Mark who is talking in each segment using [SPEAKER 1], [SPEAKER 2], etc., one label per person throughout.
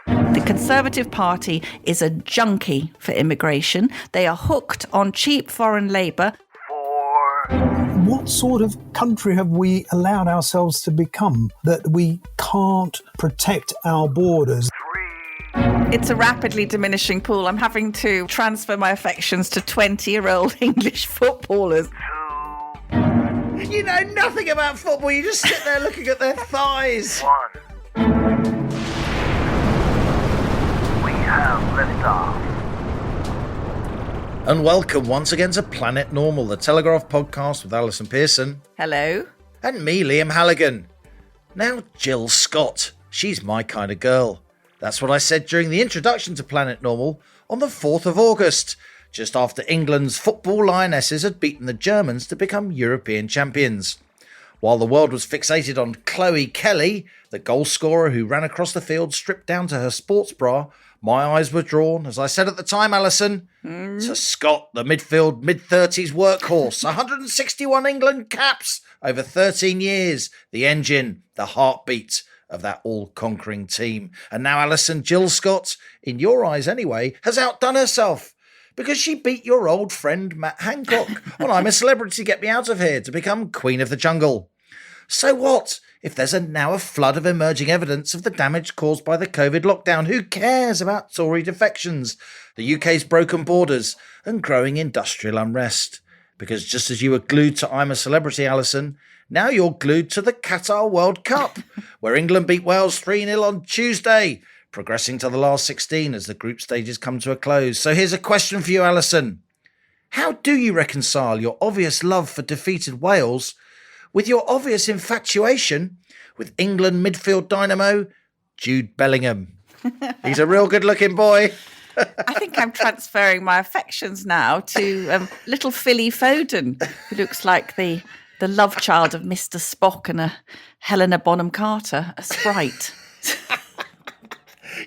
[SPEAKER 1] 5.
[SPEAKER 2] The Conservative Party is a junkie for immigration. They are hooked on cheap foreign labour.
[SPEAKER 1] 4.
[SPEAKER 3] What sort of country have we allowed ourselves to become that we can't protect our borders?
[SPEAKER 1] 3.
[SPEAKER 2] It's a rapidly diminishing pool. I'm having to transfer my affections to 20-year-old English footballers.
[SPEAKER 1] 2.
[SPEAKER 4] You know nothing about football. You just sit there looking at their thighs.
[SPEAKER 1] 1. We have liftoff.
[SPEAKER 4] And welcome once again to Planet Normal, the Telegraph podcast with Allison Pearson.
[SPEAKER 2] Hello.
[SPEAKER 4] And me, Liam Halligan. Now, Jill Scott. She's my kind of girl. That's what I said during the introduction to Planet Normal on the 4th of August, just after England's football lionesses had beaten the Germans to become European champions. While the world was fixated on Chloe Kelly, the goal scorer who ran across the field stripped down to her sports bra, my eyes were drawn, as I said at the time, Alison, to Scott, the midfield mid-30s workhorse, 161 England caps over 13 years, the engine, the heartbeat of that all-conquering team. And now Alison, Jill Scott, in your eyes anyway, has outdone herself because she beat your old friend Matt Hancock on I'm a Celebrity, Get Me Out of Here to become Queen of the Jungle. So what if there's now a flood of emerging evidence of the damage caused by the COVID lockdown? Who cares about Tory defections, the UK's broken borders and growing industrial unrest? Because just as you were glued to I'm a Celebrity, Alison, now you're glued to the Qatar World Cup, where England beat Wales 3-0 on Tuesday, progressing to the last 16 as the group stages come to a close. So here's a question for you, Alison. How do you reconcile your obvious love for defeated Wales with your obvious infatuation with England midfield dynamo Jude Bellingham? He's a real good-looking boy.
[SPEAKER 2] I think I'm transferring my affections now to little Philly Foden, who looks like the love child of Mr. Spock and a Helena Bonham Carter, a sprite.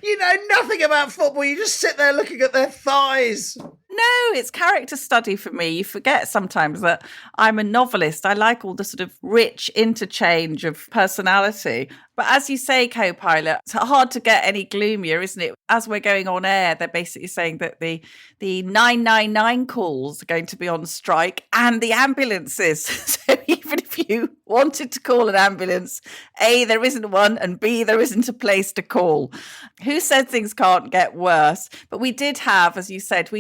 [SPEAKER 4] You know nothing about football. You just sit there looking at their thighs.
[SPEAKER 2] No, it's character study for me. You forget sometimes that I'm a novelist. I like all the sort of rich interchange of personality. But as you say, co-pilot, it's hard to get any gloomier, isn't it? As we're going on air, they're basically saying that the 999 calls are going to be on strike and the ambulances. So even if you wanted to call an ambulance, A, there isn't one, and B, there isn't a place to call. Who said things can't get worse? But we did have, as you said,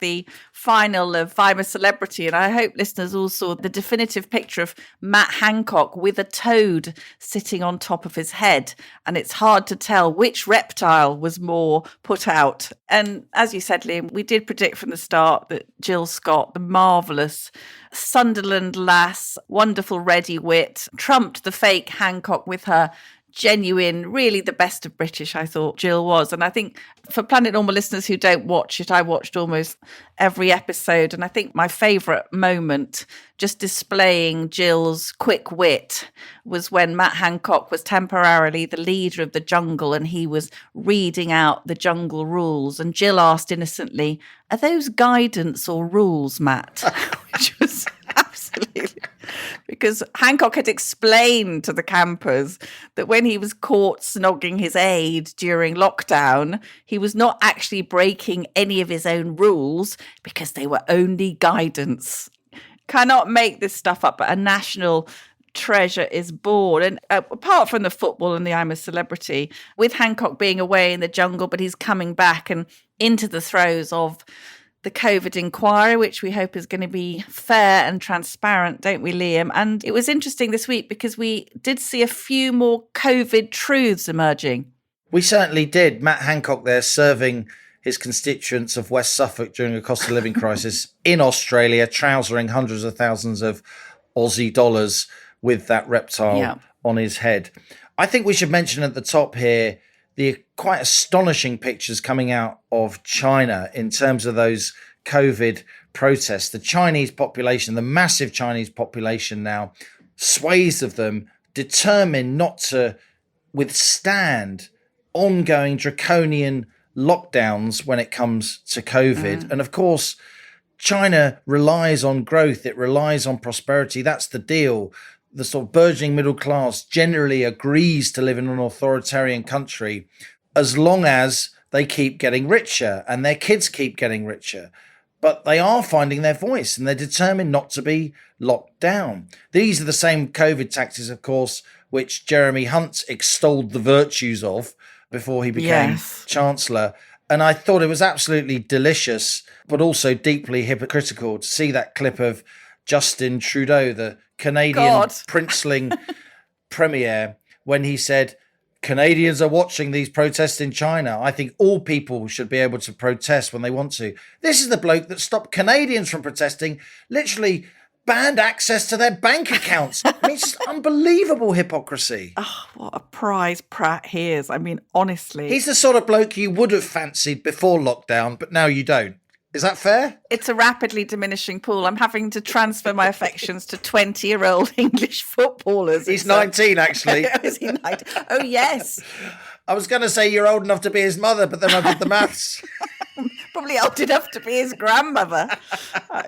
[SPEAKER 2] the final of I'm a Celebrity, and I hope listeners all saw the definitive picture of Matt Hancock with a toad sitting on top of his head, and it's hard to tell which reptile was more put out. And as you said, Liam, we did predict from the start that Jill Scott, the marvellous Sunderland lass, wonderful ready wit, trumped the fake Hancock with her genuine, really the best of British, I thought Jill was. And I think for Planet Normal listeners who don't watch it, I watched almost every episode. And I think my favourite moment, just displaying Jill's quick wit, was when Matt Hancock was temporarily the leader of the jungle and he was reading out the jungle rules. And Jill asked innocently, "Are those guidance or rules, Matt?" Which was absolutely... Because Hancock had explained to the campers that when he was caught snogging his aide during lockdown, he was not actually breaking any of his own rules because they were only guidance. Cannot make this stuff up, but a national treasure is born. And apart from the football and the I'm a Celebrity, with Hancock being away in the jungle, but he's coming back and into the throes of the COVID inquiry, which we hope is going to be fair and transparent, don't we, Liam? And it was interesting this week because we did see a few more COVID truths emerging.
[SPEAKER 4] We certainly did. Matt Hancock there serving his constituents of West Suffolk during a cost of living crisis in Australia, trousering hundreds of thousands of Aussie dollars with that reptile on his head. I think we should mention at the top here the quite astonishing pictures coming out of China in terms of those COVID protests. The Chinese population, the massive Chinese population now, swathes of them determined not to withstand ongoing draconian lockdowns when it comes to COVID. And of course, China relies on growth. It relies on prosperity. That's the deal. the sort of burgeoning middle class generally agrees to live in an authoritarian country as long as they keep getting richer and their kids keep getting richer. But they are finding their voice and they're determined not to be locked down. These are the same COVID taxes, of course, which Jeremy Hunt extolled the virtues of before he became Chancellor. And I thought it was absolutely delicious, but also deeply hypocritical to see that clip of Justin Trudeau, the Canadian princeling premier, when he said, Canadians are watching these protests in China. I think all people should be able to protest when they want to. This is the bloke that stopped Canadians from protesting, literally banned access to their bank accounts. I mean, it's just unbelievable hypocrisy.
[SPEAKER 2] Oh, what a prize Pratt he is. I mean, honestly.
[SPEAKER 4] He's the sort of bloke you would have fancied before lockdown, but now you don't. Is that fair?
[SPEAKER 2] It's a rapidly diminishing pool. I'm having to transfer my affections to 20-year-old English footballers.
[SPEAKER 4] He's 19, actually.
[SPEAKER 2] Is he 19? Oh, yes.
[SPEAKER 4] I was going to say you're old enough to be his mother, but then I did the maths.
[SPEAKER 2] Probably old enough to be his grandmother.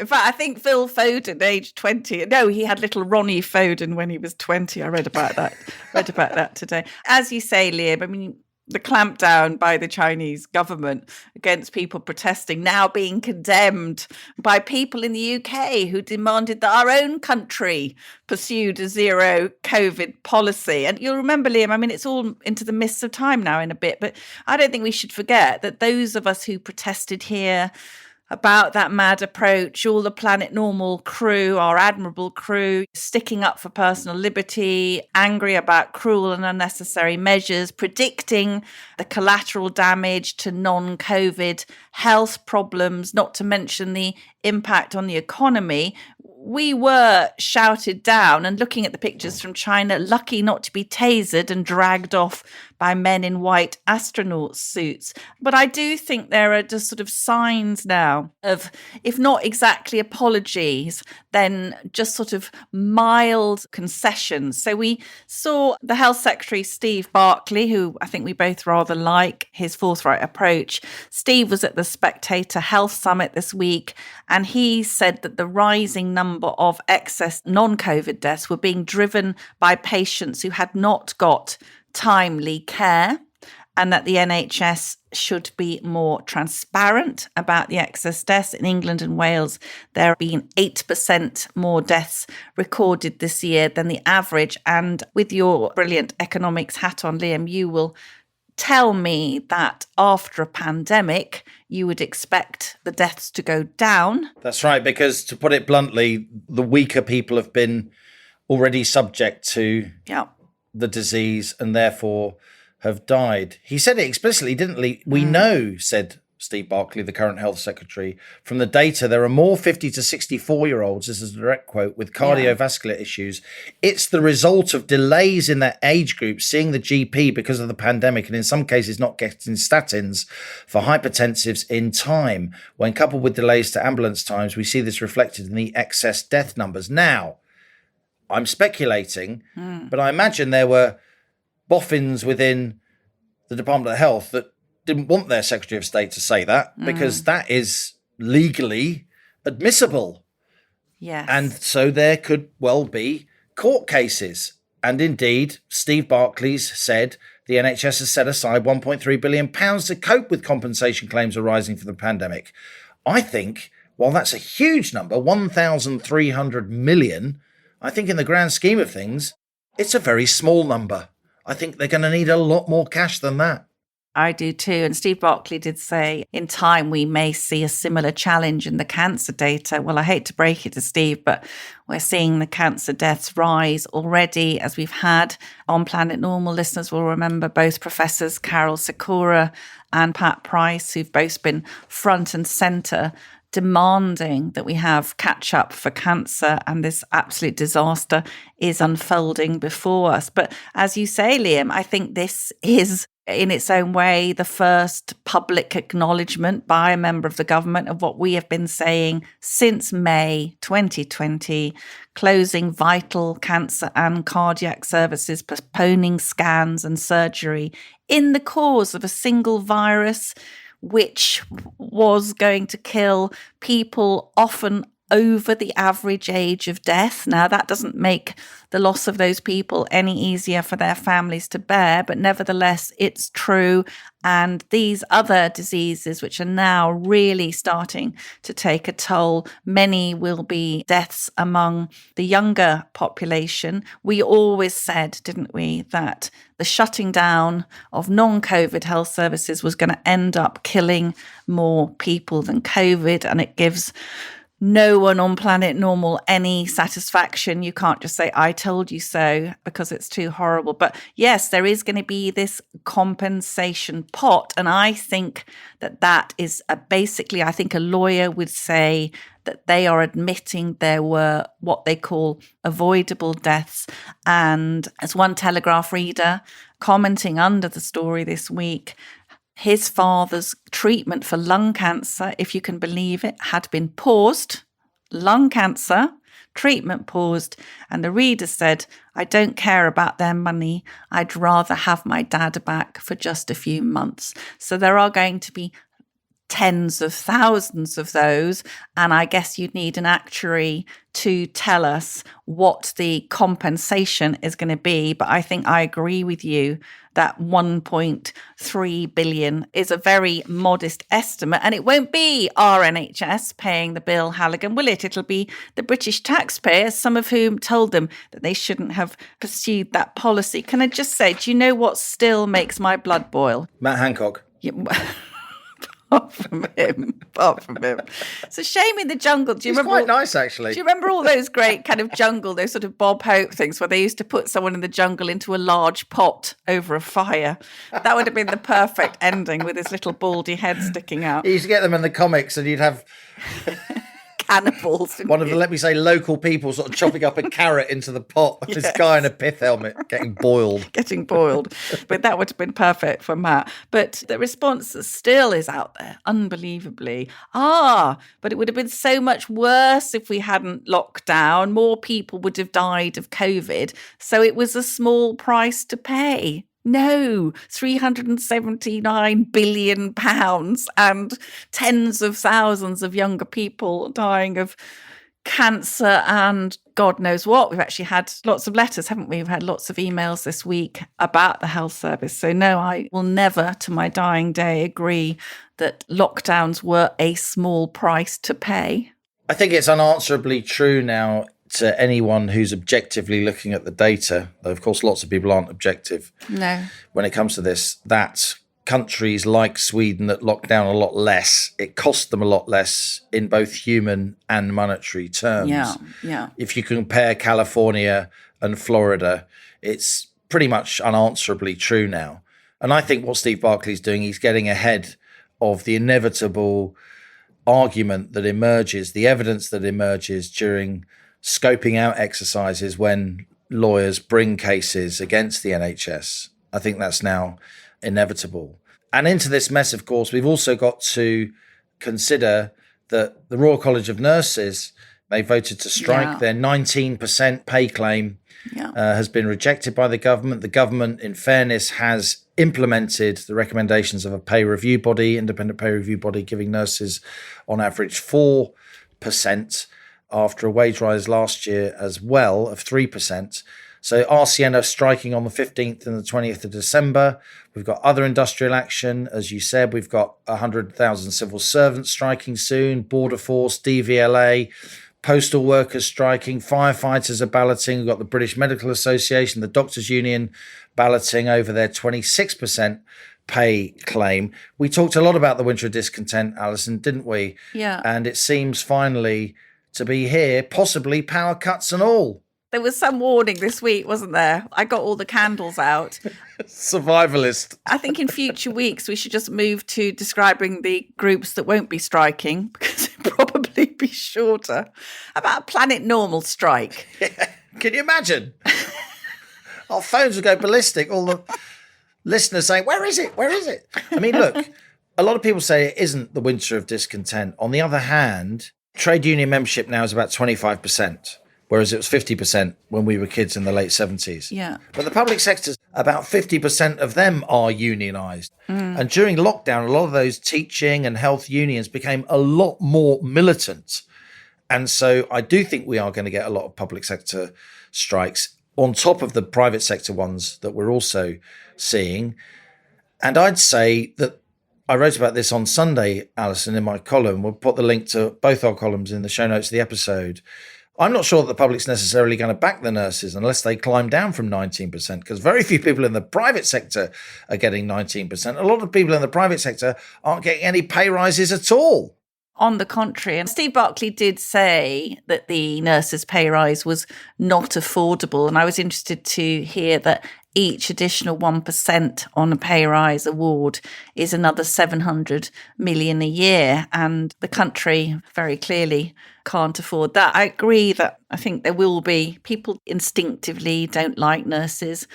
[SPEAKER 2] In fact, I think Phil Foden, age 20. No, he had little Ronnie Foden when he was 20. I read about that today. As you say, Liam, I mean, the clampdown by the Chinese government against people protesting now being condemned by people in the UK who demanded that our own country pursued a zero COVID policy. And you'll remember, Liam, I mean, it's all into the mists of time now in a bit, but I don't think we should forget that those of us who protested here about that mad approach, all the Planet Normal crew, our admirable crew, sticking up for personal liberty, angry about cruel and unnecessary measures, predicting the collateral damage to non-COVID health problems, not to mention the impact on the economy. We were shouted down, and looking at the pictures from China, lucky not to be tasered and dragged off by men in white astronaut suits. But I do think there are just sort of signs now of, if not exactly apologies, then just sort of mild concessions. So we saw the Health Secretary, Steve Barclay, who I think we both rather like, his forthright approach. Steve was at the Spectator Health Summit this week, and he said that the rising number of excess non-COVID deaths were being driven by patients who had not got timely care, and that the NHS should be more transparent about the excess deaths. In England and Wales, there have been 8% more deaths recorded this year than the average. And with your brilliant economics hat on, Liam, you will tell me that after a pandemic, you would expect the deaths to go down.
[SPEAKER 4] That's right, because to put it bluntly, the weaker people have been already subject to the disease and therefore have died. He said it explicitly, didn't he? We know, said Steve Barclay, the current health secretary, from the data, there are more 50 to 64-year-olds, this is a direct quote, with cardiovascular issues. It's the result of delays in that age group seeing the GP because of the pandemic, and in some cases not getting statins for hypertensives in time. When coupled with delays to ambulance times, we see this reflected in the excess death numbers. Now, I'm speculating, but I imagine there were boffins within the Department of Health that didn't want their Secretary of State to say that because that is legally admissible.
[SPEAKER 2] Yes.
[SPEAKER 4] And so there could well be court cases. And indeed, Steve Barclay's said the NHS has set aside £1.3 billion to cope with compensation claims arising from the pandemic. I think, while that's a huge number, 1,300 million, I think in the grand scheme of things, it's a very small number. I think they're going to need a lot more cash than that.
[SPEAKER 2] I do too. And Steve Barclay did say in time we may see a similar challenge in the cancer data. Well, I hate to break it to Steve, but we're seeing the cancer deaths rise already, as we've had on Planet Normal. Listeners will remember both Professors Carol Sikora and Pat Price, who've both been front and centre demanding that we have catch up for cancer, and this absolute disaster is unfolding before us. But as you say, Liam, I think this is in its own way the first public acknowledgement by a member of the government of what we have been saying since May 2020, closing vital cancer and cardiac services, postponing scans and surgery in the cause of a single virus which was going to kill people often over the average age of death. Now, that doesn't make the loss of those people any easier for their families to bear, but nevertheless, it's true. And these other diseases, which are now really starting to take a toll, many will be deaths among the younger population. We always said, didn't we, that the shutting down of non-COVID health services was going to end up killing more people than COVID, and it gives no one on planet normal any satisfaction. You can't just say, I told you so, because it's too horrible. But yes, there is going to be this compensation pot. And I think that is basically, I think a lawyer would say that they are admitting there were what they call avoidable deaths. And as one Telegraph reader commenting under the story this week, his father's treatment for lung cancer, if you can believe it, had been paused. Lung cancer, treatment paused. And the reader said, I don't care about their money. I'd rather have my dad back for just a few months. So there are going to be tens of thousands of those. And I guess you'd need an actuary to tell us what the compensation is going to be. But I think I agree with you that 1.3 billion is a very modest estimate. And it won't be our NHS paying the bill, Halligan, will it? It'll be the British taxpayers, some of whom told them that they shouldn't have pursued that policy. Can I just say, do you know what still makes my blood boil?
[SPEAKER 4] Matt Hancock.
[SPEAKER 2] Yeah, apart from him. So Shame in the Jungle. Do you
[SPEAKER 4] He's
[SPEAKER 2] remember?
[SPEAKER 4] quite nice, actually.
[SPEAKER 2] Do you remember all those great kind of jungle, those sort of Bob Hope things where they used to put someone in the jungle into a large pot over a fire? That would have been the perfect ending with his little baldy head sticking out.
[SPEAKER 4] You used to get them in the comics and you'd have
[SPEAKER 2] Cannibals.
[SPEAKER 4] one of the, let me say, local people sort of chopping up a carrot into the pot. This guy in a pith helmet getting boiled.
[SPEAKER 2] Getting boiled. But that would have been perfect for Matt. But the response still is out there, unbelievably. But it would have been so much worse if we hadn't locked down. More people would have died of COVID. So it was a small price to pay. No, £379 billion and tens of thousands of younger people dying of cancer and God knows what. We've actually had lots of letters, haven't we? We've had lots of emails this week about the health service. So no, I will never to my dying day agree that lockdowns were a small price to pay.
[SPEAKER 4] I think it's unanswerably true now to anyone who's objectively looking at the data, though of course lots of people aren't objective when it comes to this, that countries like Sweden that lock down a lot less, it cost them a lot less in both human and monetary terms.
[SPEAKER 2] Yeah.
[SPEAKER 4] If you compare California and Florida, it's pretty much unanswerably true now. And I think what Steve Barclay's doing, he's getting ahead of the inevitable argument that emerges, the evidence that emerges during scoping out exercises when lawyers bring cases against the NHS. I think that's now inevitable. And into this mess, of course, we've also got to consider that the Royal College of Nurses, they voted to strike. Their 19% pay claim has been rejected by the government. The government, in fairness, has implemented the recommendations of a pay review body, independent pay review body, giving nurses on average 4%. After a wage rise last year as well of 3%. So RCN are striking on the 15th and the 20th of December. We've got other industrial action. As you said, we've got 100,000 civil servants striking soon, Border Force, DVLA, postal workers striking, firefighters are balloting. We've got the British Medical Association, the Doctors' Union balloting over their 26% pay claim. We talked a lot about the winter of discontent, Alison, didn't we?
[SPEAKER 2] Yeah.
[SPEAKER 4] And it seems finally to be here, possibly power cuts and all.
[SPEAKER 2] There was some warning this week, wasn't there? I got all the candles out.
[SPEAKER 4] Survivalist.
[SPEAKER 2] I think in future weeks we should just move to describing the groups that won't be striking, because it'll probably be shorter. About Planet Normal strike.
[SPEAKER 4] Yeah. Can you imagine? Our phones would go ballistic. All the listeners saying, where is it? Where is it? I mean, look, a lot of people say it isn't the winter of discontent. On the other hand, trade union membership now is about 25%, whereas it was 50% when we were kids in the late 70s.
[SPEAKER 2] Yeah.
[SPEAKER 4] But the public sector, about 50% of them are unionised. And during lockdown, a lot of those teaching and health unions became a lot more militant. And so I do think we are going to get a lot of public sector strikes on top of the private sector ones that we're also seeing. And I'd say that I wrote about this on Sunday, Alison, in my column. We'll put the link to both our columns in the show notes of the episode. I'm not sure that the public's necessarily going to back the nurses unless they climb down from 19%, because very few people in the private sector are getting 19%. A lot of people in the private sector aren't getting any pay rises at all.
[SPEAKER 2] On the contrary, and Steve Barclay did say that the nurses' pay rise was not affordable. And I was interested to hear that each additional 1% on a pay rise award is another 700 million a year. And the country very clearly can't afford that. I agree that I think there will be people instinctively don't like nurses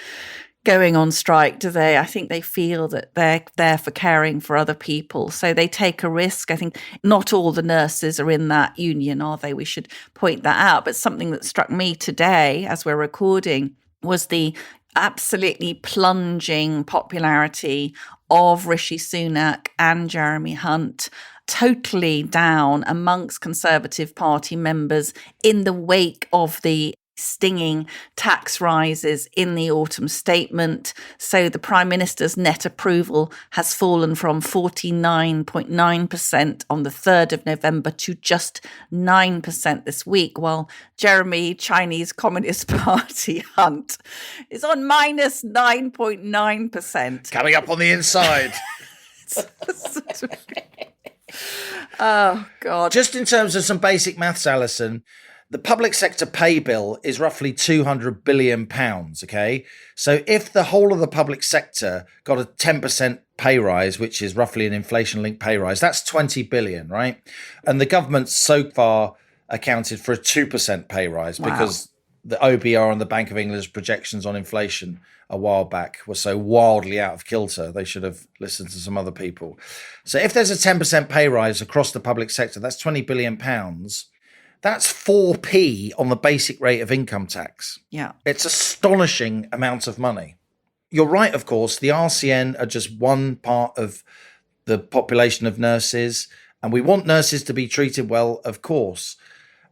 [SPEAKER 2] going on strike, do they? I think they feel that they're there for caring for other people. So they take a risk. I think not all the nurses are in that union, are they? We should point that out. But something that struck me today as we're recording was the absolutely plunging popularity of Rishi Sunak and Jeremy Hunt, totally down amongst Conservative Party members in the wake of the stinging tax rises in the autumn statement. So the Prime Minister's net approval has fallen from 49.9% on the 3rd of November to just 9% this week, while Jeremy Chinese Communist Party Hunt is on minus 9.9%.
[SPEAKER 4] Coming up on the inside.
[SPEAKER 2] Oh, God.
[SPEAKER 4] Just in terms of some basic maths, Alison, the public sector pay bill is roughly £200 billion, okay? So if the whole of the public sector got a 10% pay rise, which is roughly an inflation-linked pay rise, that's 20 billion, right? And the government so far accounted for a 2% pay rise because the OBR and the Bank of England's projections on inflation a while back were so wildly out of kilter. They should have listened to some other people. So if there's a 10% pay rise across the public sector, that's £20 billion. That's 4p on the basic rate of income tax.
[SPEAKER 2] Yeah.
[SPEAKER 4] It's astonishing amount of money. You're right, of course, the RCN are just one part of the population of nurses, and we want nurses to be treated well, of course.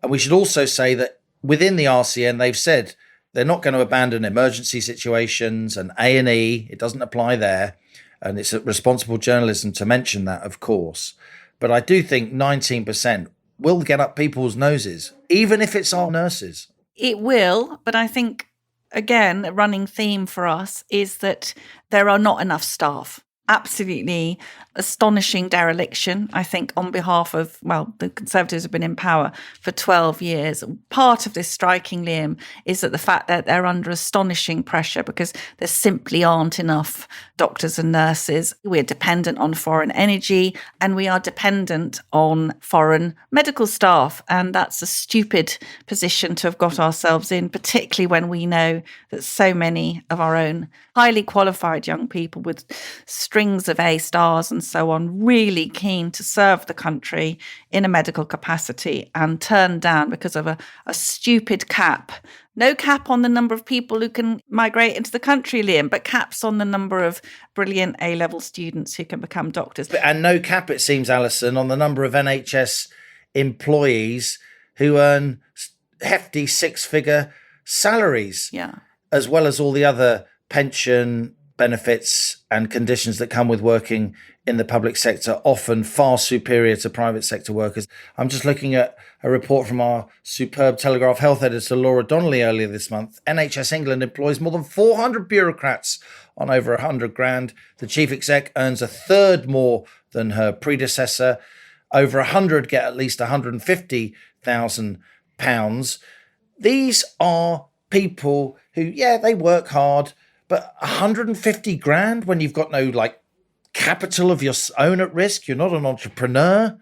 [SPEAKER 4] And we should also say that within the RCN, they've said they're not going to abandon emergency situations and A&E. It doesn't apply there. And it's responsible journalism to mention that, of course. But I do think 19% will get up people's noses, even if it's our nurses.
[SPEAKER 2] It will, but I think, again, a running theme for us is that there are not enough staff. Absolutely astonishing dereliction, I think, on behalf of, well, the Conservatives have been in power for 12 years. Part of this striking, Liam, is that the fact that they're under astonishing pressure because there simply aren't enough doctors and nurses. We're dependent on foreign energy and we are dependent on foreign medical staff. And that's a stupid position to have got ourselves in, particularly when we know that so many of our own highly qualified young people with strings of A stars and so on, really keen to serve the country in a medical capacity and turned down because of a stupid cap. No cap on the number of people who can migrate into the country, Liam, but caps on the number of brilliant A-level students who can become doctors.
[SPEAKER 4] And no cap, it seems, Alison, on the number of NHS employees who earn hefty six-figure salaries, as well as all the other pension benefits and conditions that come with working in the public sector, often far superior to private sector workers. I'm just looking at a report from our superb Telegraph health editor, Laura Donnelly, earlier this month. NHS England employs more than 400 bureaucrats on over 100 grand. The chief exec earns a third more than her predecessor. Over 100 get at least £150,000. These are people who, they work hard, but 150 grand when you've got no capital of your own at risk, you're not an entrepreneur.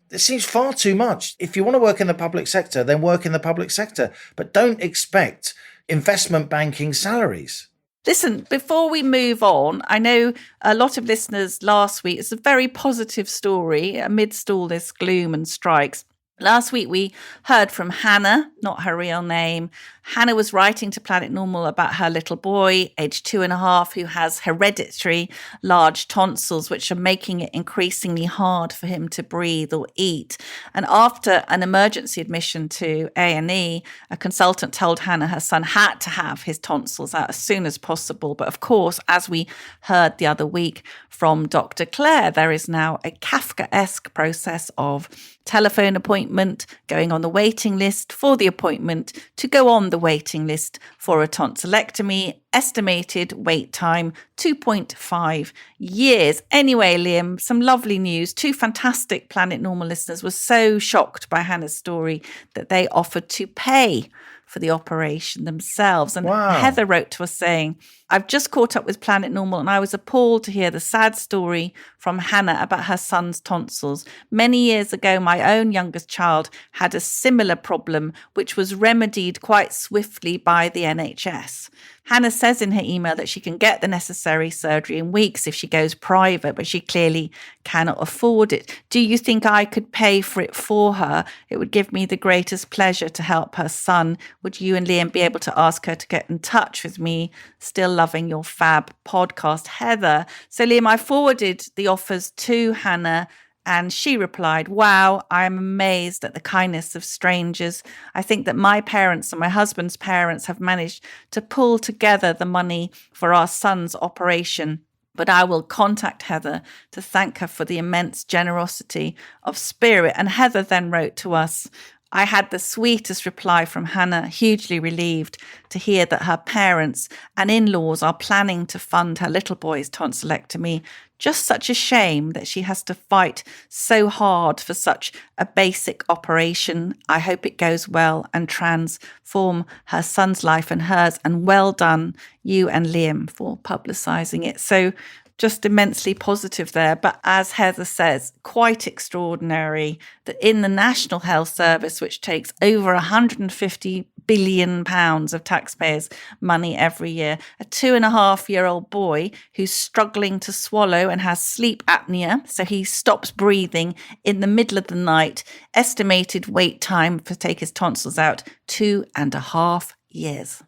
[SPEAKER 4] It seems far too much. If you want to work in the public sector, then work in the public sector, but don't expect investment banking salaries.
[SPEAKER 2] Listen, before we move on, I know a lot of listeners last week, it's a very positive story amidst all this gloom and strikes. Last week, we heard from Hannah, not her real name. Hannah was writing to Planet Normal about her little boy, aged 2.5, who has hereditary large tonsils, which are making it increasingly hard for him to breathe or eat. And after an emergency admission to A&E, a consultant told Hannah her son had to have his tonsils out as soon as possible. But of course, as we heard the other week from Dr. Claire, there is now a Kafkaesque process of telephone appointment, going on the waiting list for the appointment, to go on the waiting list for a tonsillectomy. Estimated wait time 2.5 years. Anyway, Liam, some lovely news. 2 fantastic Planet Normal listeners were so shocked by Hannah's story that they offered to pay for the operation themselves. And
[SPEAKER 4] Wow.
[SPEAKER 2] Heather wrote to us saying, I've just caught up with Planet Normal and I was appalled to hear the sad story from Hannah about her son's tonsils. Many years ago, my own youngest child had a similar problem, which was remedied quite swiftly by the NHS. Hannah says in her email that she can get the necessary surgery in weeks if she goes private, but she clearly cannot afford it. Do you think I could pay for it for her? It would give me the greatest pleasure to help her son. Would you and Liam be able to ask her to get in touch with me? Still loving your fab podcast, Heather. So Liam, I forwarded the offers to Hannah and she replied, wow, I am amazed at the kindness of strangers. I think that my parents and my husband's parents have managed to pull together the money for our son's operation. But I will contact Heather to thank her for the immense generosity of spirit. And Heather then wrote to us, I had the sweetest reply from Hannah, hugely relieved to hear that her parents and in-laws are planning to fund her little boy's tonsillectomy. Just such a shame that she has to fight so hard for such a basic operation. I hope it goes well and transform her son's life and hers. And well done, you and Liam, for publicising it. So just immensely positive there. But as Heather says, quite extraordinary that in the National Health Service, which takes over £150 billion of taxpayers' money every year, a 2.5-year-old boy who's struggling to swallow and has sleep apnea, so he stops breathing in the middle of the night, estimated wait time to take his tonsils out, 2.5 years.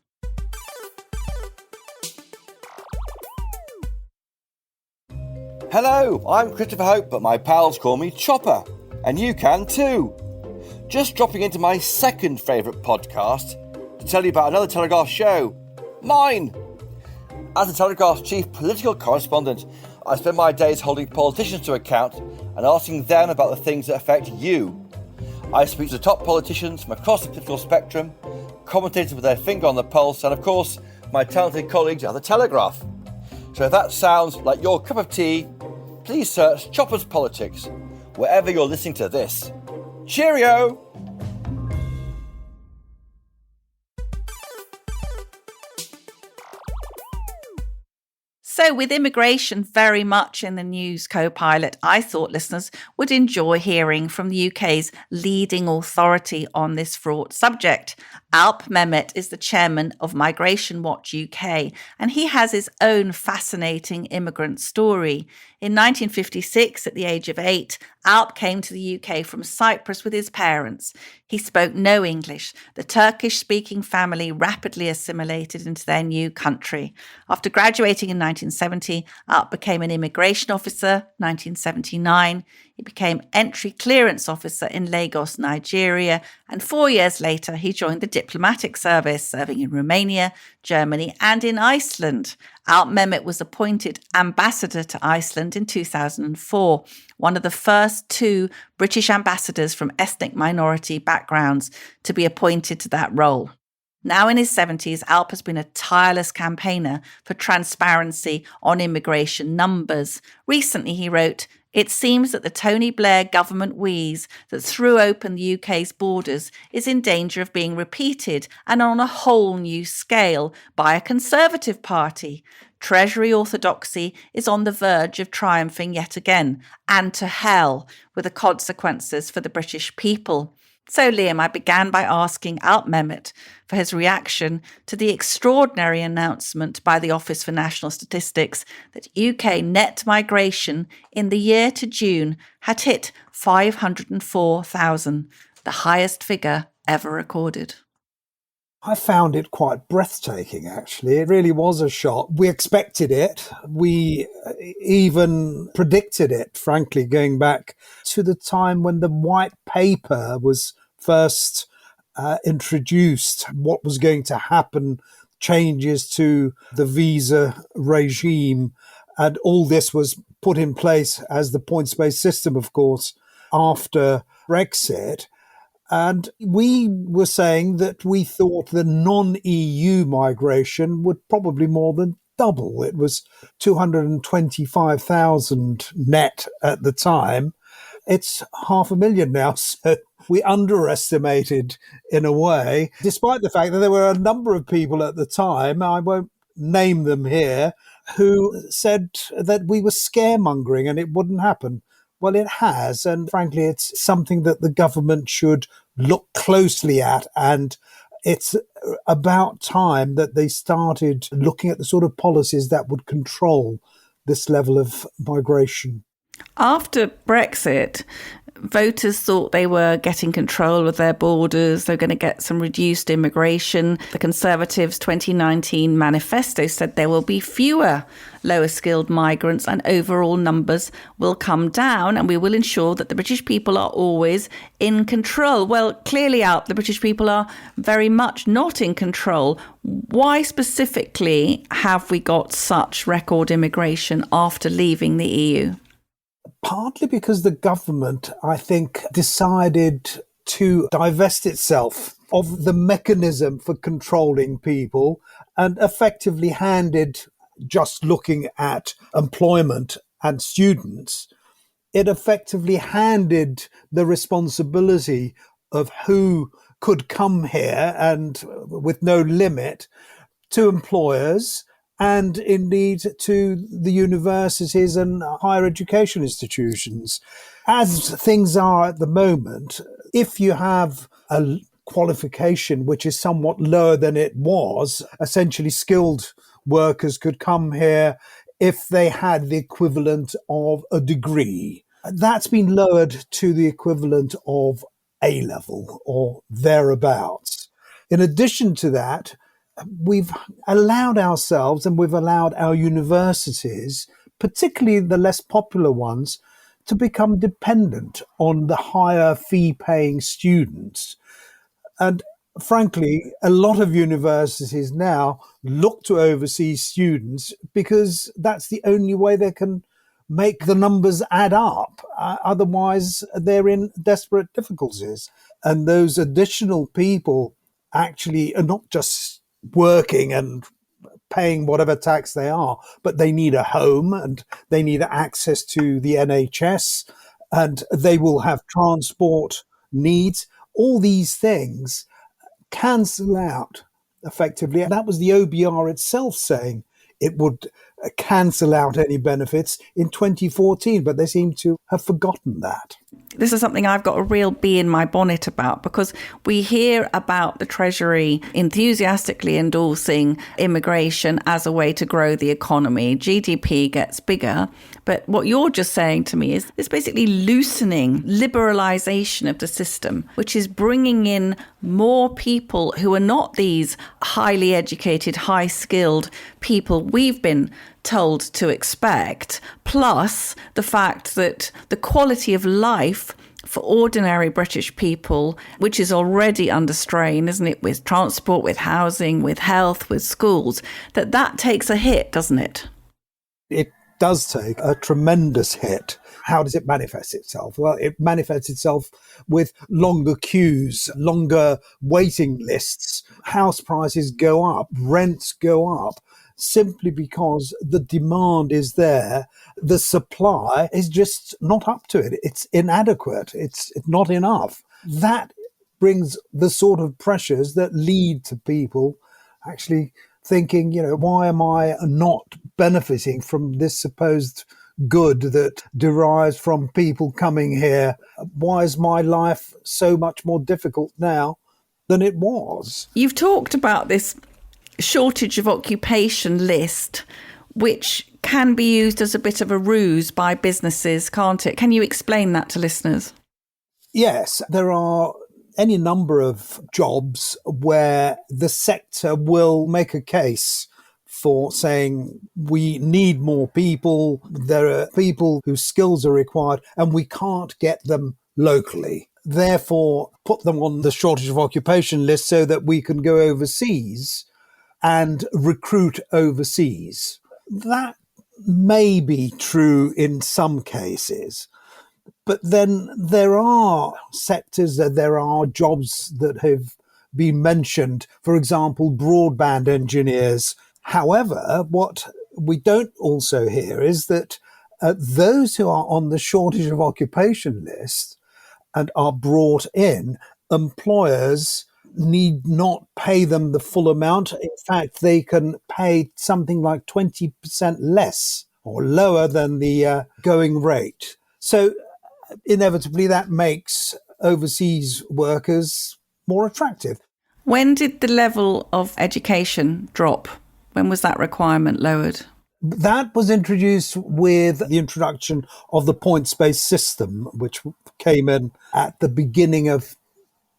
[SPEAKER 5] Hello, I'm Christopher Hope, but my pals call me Chopper, and you can too. Just dropping into my second favourite podcast to tell you about another Telegraph show, mine. As the Telegraph's chief political correspondent, I spend my days holding politicians to account and asking them about the things that affect you. I speak to the top politicians from across the political spectrum, commentators with their finger on the pulse, and of course, my talented colleagues at the Telegraph. So if that sounds like your cup of tea, please search Chopper's Politics wherever you're listening to this. Cheerio!
[SPEAKER 2] So with immigration very much in the news, co-pilot, I thought listeners would enjoy hearing from the UK's leading authority on this fraught subject. Alp Mehmet is the chairman of Migration Watch UK, and he has his own fascinating immigrant story. In 1956, at the age of 8, Alp came to the UK from Cyprus with his parents. He spoke no English. The Turkish-speaking family rapidly assimilated into their new country. After graduating in 1970, Alp became an immigration officer. 1979, he became entry clearance officer in Lagos, Nigeria. And 4 years later, he joined the diplomatic service, serving in Romania, Germany, and in Iceland. Alp Mehmet was appointed ambassador to Iceland in 2004, one of the first 2 British ambassadors from ethnic minority backgrounds to be appointed to that role. Now in his 70s, Alp has been a tireless campaigner for transparency on immigration numbers. Recently, he wrote, "It seems that the Tony Blair government wheeze that threw open the UK's borders is in danger of being repeated, and on a whole new scale, by a Conservative Party. Treasury orthodoxy is on the verge of triumphing yet again, and to hell with the consequences for the British people." So, Liam, I began by asking Alp Mehmet for his reaction to the extraordinary announcement by the Office for National Statistics that UK net migration in the year to June had hit 504,000. the highest figure ever recorded.
[SPEAKER 3] I found it quite breathtaking, actually. It really was a shock. We expected it. We even predicted it, frankly, going back to the time when the white paper was first introduced, what was going to happen, changes to the visa regime. And all this was put in place as the points-based system, of course, after Brexit. And we were saying that we thought the non-EU migration would probably more than double. It was 225,000 net at the time. It's 500,000 now, so we underestimated in a way, despite the fact that there were a number of people at the time, I won't name them here, who said that we were scaremongering and it wouldn't happen. Well, it has, and frankly, it's something that the government should look closely at, and it's about time that they started looking at the sort of policies that would control this level of migration.
[SPEAKER 2] After Brexit, voters thought they were getting control of their borders. They're going to get some reduced immigration. The Conservatives' 2019 manifesto said there will be fewer lower skilled migrants and overall numbers will come down, and we will ensure that the British people are always in control. Well, clearly out, the British people are very much not in control. Why specifically have we got such record immigration after leaving the EU?
[SPEAKER 3] Partly because the government, I think, decided to divest itself of the mechanism for controlling people and effectively handed, just looking at employment and students, it effectively handed the responsibility of who could come here and with no limit to employers and indeed to the universities and higher education institutions. As things are at the moment, if you have a qualification which is somewhat lower than it was, essentially skilled workers could come here if they had the equivalent of a degree. That's been lowered to the equivalent of A-level or thereabouts. In addition to that, we've allowed ourselves and we've allowed our universities, particularly the less popular ones, to become dependent on the higher fee-paying students. And frankly, a lot of universities now look to overseas students because that's the only way they can make the numbers add up. Otherwise, they're in desperate difficulties. And those additional people actually are not just working and paying whatever tax they are, but they need a home and they need access to the NHS and they will have transport needs. All these things cancel out effectively. And that was the OBR itself saying it would cancel out any benefits in 2014, but they seem to have forgotten that.
[SPEAKER 2] This is something I've got a real bee in my bonnet about, because we hear about the Treasury enthusiastically endorsing immigration as a way to grow the economy. GDP gets bigger. But what you're just saying to me is it's basically loosening, liberalisation of the system, which is bringing in more people who are not these highly educated, high-skilled people we've been told to expect, plus the fact that the quality of life for ordinary British people, which is already under strain, isn't it, with transport, with housing, with health, with schools, that takes a hit, doesn't it?
[SPEAKER 3] It does take a tremendous hit. How does it manifest itself? Well, it manifests itself with longer queues, longer waiting lists. House prices go up, rents go up, simply because the demand is there. The supply is just not up to it. It's inadequate. It's not enough. That brings the sort of pressures that lead to people actually thinking, why am I not benefiting from this supposed good that derives from people coming here? Why is my life so much more difficult now than it was?
[SPEAKER 2] You've talked about this shortage of occupation list, which can be used as a bit of a ruse by businesses, can't it? Can you explain that to listeners?
[SPEAKER 3] Yes, there are any number of jobs where the sector will make a case for saying we need more people. There are people whose skills are required and we can't get them locally. Therefore, put them on the shortage of occupation list so that we can go overseas and recruit overseas. That may be true in some cases. But then there are sectors, that there are jobs that have been mentioned, for example, broadband engineers. However, what we don't also hear is that those who are on the shortage of occupation list and are brought in, employers need not pay them the full amount. In fact, they can pay something like 20% less or lower than the going rate. So inevitably that makes overseas workers more attractive.
[SPEAKER 2] When did the level of education drop? When was that requirement lowered?
[SPEAKER 3] That was introduced with the introduction of the points-based system, which came in at the beginning of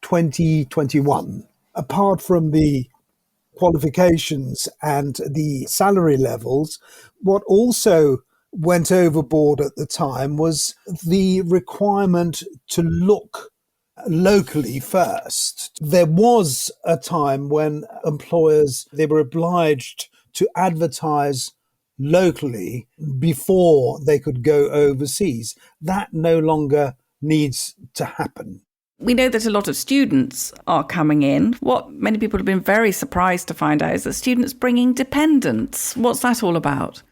[SPEAKER 3] 2021. Apart from the qualifications and the salary levels, what also went overboard at the time was the requirement to look locally first. There was a time when employers, they were obliged to advertise locally before they could go overseas. That no longer needs to happen.
[SPEAKER 2] We know that a lot of students are coming in. What many people have been very surprised to find out is that students bringing dependents. What's that all about?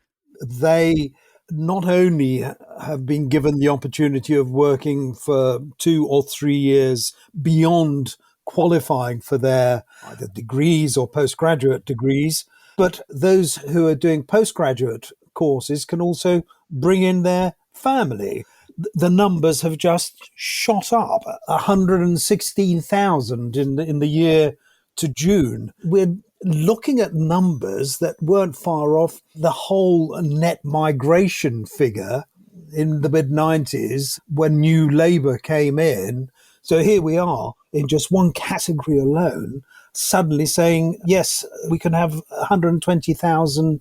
[SPEAKER 3] They not only have been given the opportunity of working for 2 or 3 years beyond qualifying for their either degrees or postgraduate degrees, but those who are doing postgraduate courses can also bring in their family. The numbers have just shot up, 116,000 in the year to June. We're looking at numbers that weren't far off the whole net migration figure in the mid-90s when New Labour came in. So here we are in just one category alone, suddenly saying, yes, we can have 120,000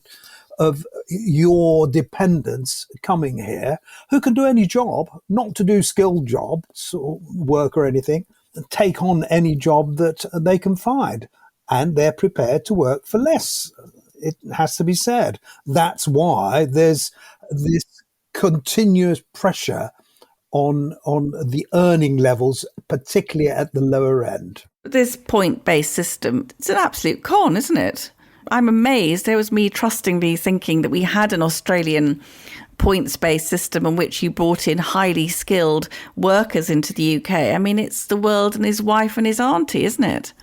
[SPEAKER 3] of your dependents coming here who can do any job, not to do skilled jobs or work or anything, take on any job that they can find. And they're prepared to work for less. It has to be said. That's why there's this continuous pressure on the earning levels, particularly at the lower end.
[SPEAKER 2] This point-based system, it's an absolute con, isn't it? I'm amazed. There was me trustingly thinking that we had an Australian points-based system in which you brought in highly skilled workers into the UK. I mean, it's the world and his wife and his auntie, isn't it?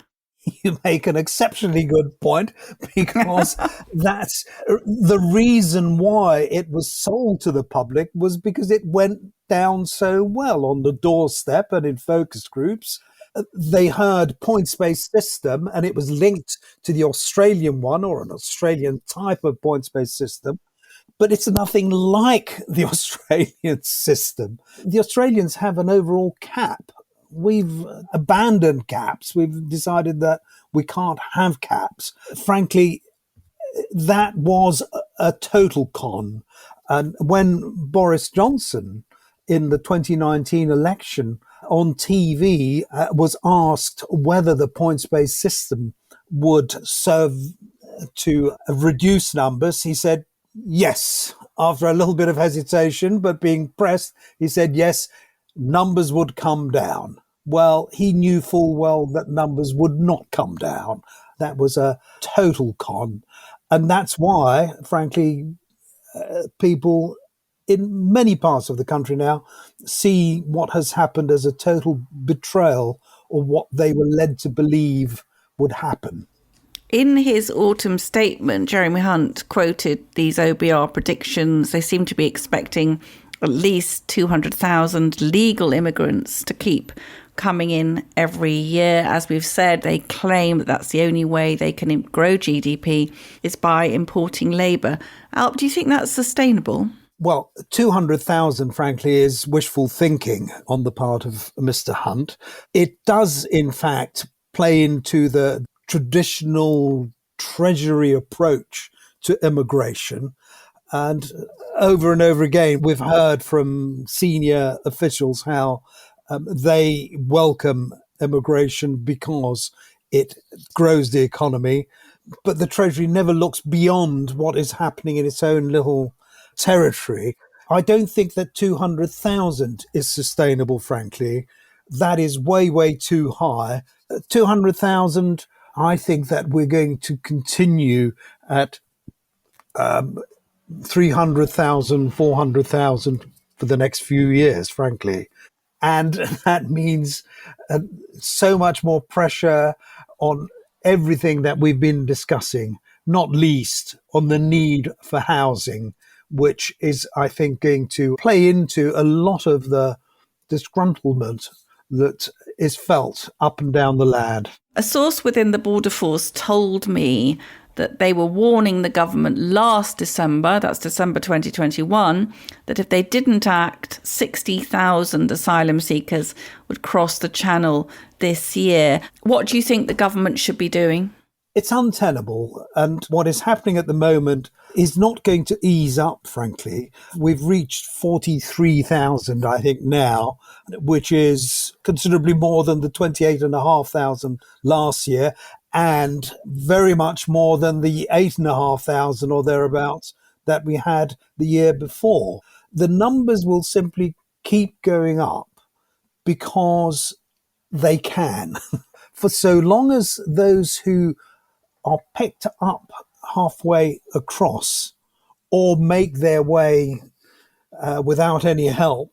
[SPEAKER 3] You make an exceptionally good point, because that's the reason why it was sold to the public, was because it went down so well on the doorstep and in focus groups. They heard points-based system and it was linked to the Australian one, or an Australian type of points-based system. But it's nothing like the Australian system. The Australians have an overall cap. We've abandoned caps. We've decided that we can't have caps. Frankly, that was a total con. And when Boris Johnson, in the 2019 election, on TV, was asked whether the points-based system would serve to reduce numbers, he said yes. After a little bit of hesitation, but being pressed, he said yes, numbers would come down. Well, he knew full well that numbers would not come down. That was a total con. And that's why, frankly, people in many parts of the country now see what has happened as a total betrayal of what they were led to believe would happen.
[SPEAKER 2] In his autumn statement, Jeremy Hunt quoted these OBR predictions. They seem to be expecting at least 200,000 legal immigrants to keep coming in every year. As we've said, they claim that that's the only way they can grow GDP is by importing labour. Alp, do you think that's sustainable?
[SPEAKER 3] Well, 200,000, frankly, is wishful thinking on the part of Mr. Hunt. It does, in fact, play into the traditional Treasury approach to immigration. And over again, we've heard from senior officials how they welcome immigration because it grows the economy. But the Treasury never looks beyond what is happening in its own little territory. I don't think that 200,000 is sustainable, frankly. That is way, way too high. 200,000, I think that we're going to continue at 300,000, 400,000 for the next few years, frankly. And that means so much more pressure on everything that we've been discussing, not least on the need for housing, which is, I think, going to play into a lot of the disgruntlement that is felt up and down the land.
[SPEAKER 2] A source within the Border Force told me that they were warning the government last December, that's December 2021, that if they didn't act, 60,000 asylum seekers would cross the channel this year. What do you think the government should be doing?
[SPEAKER 3] It's untenable. And what is happening at the moment is not going to ease up, frankly. We've reached 43,000, I think, now, which is considerably more than the 28,500 last year, and very much more than the 8,500 or thereabouts that we had the year before. The numbers will simply keep going up because they can. For so long as those who are picked up halfway across or make their way without any help